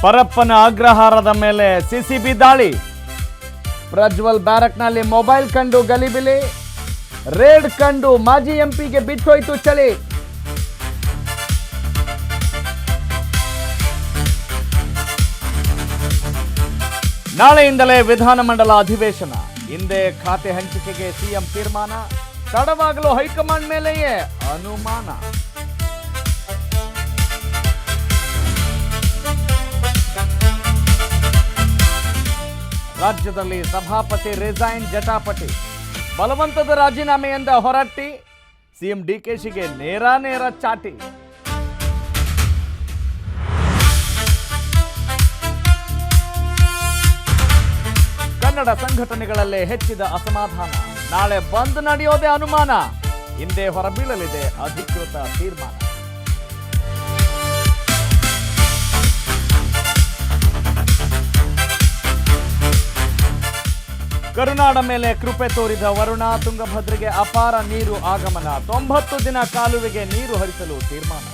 ಪರಪ್ಪನ ಅಗ್ರಹಾರದ ಮೇಲೆ ಸಿಸಿಬಿ ದಾಳಿ. ಪ್ರಜ್ವಲ್ ಬ್ಯಾರಕ್ನಲ್ಲಿ ಮೊಬೈಲ್ ಕಂಡು ಗಲಿಬಿಲಿ. ರೇಡ್ ಕಂಡು ಮಾಜಿ ಎಂಪಿಗೆ ಬಿಟ್ಟೋಯ್ತು ಚಳಿ. ನಾಳೆಯಿಂದಲೇ ವಿಧಾನಮಂಡಲ ಅಧಿವೇಶನ. ಹಿಂದೆ ಖಾತೆ ಹಂಚಿಕೆಗೆ ಸಿಎಂ ತೀರ್ಮಾನ. ತಡವಾಗಲು ಹೈಕಮಾಂಡ್ ಮೇಲೆಯೇ ಅನುಮಾನ. ರಾಜ್ಯದಲ್ಲಿ ಸಭಾಪತಿ ರಿಸೈನ್ ಜಟಾಪಟಿ. ಬಲವಂತದ ರಾಜೀನಾಮೆಯಿಂದ ಹೊರಟ್ಟಿ ಸಿಎಂ ಡಿಕೆಶಿಗೆ ನೇರ ಚಾಟಿ. ಕನ್ನಡ ಸಂಘಟನೆಗಳಲ್ಲೇ ಹೆಚ್ಚಿದ ಅಸಮಾಧಾನ. ನಾಳೆ ಬಂದ್ ನಡೆಯೋದೇ ಅನುಮಾನ. ಹಿಂದೆ ಹೊರಬೀಳಲಿದೆ ಅಧಿಕೃತ ತೀರ್ಮಾನ. ಕರುನಾಡ ಮೇಲೆ ಕೃಪೆ ತೋರಿದ ವರುಣ. ತುಂಗಭದ್ರೆಗೆ ಅಪಾರ ನೀರು ಆಗಮನ. 90 ದಿನ ಕಾಲುವೆಗೆ ನೀರು ಹರಿಸಲು ತೀರ್ಮಾನ.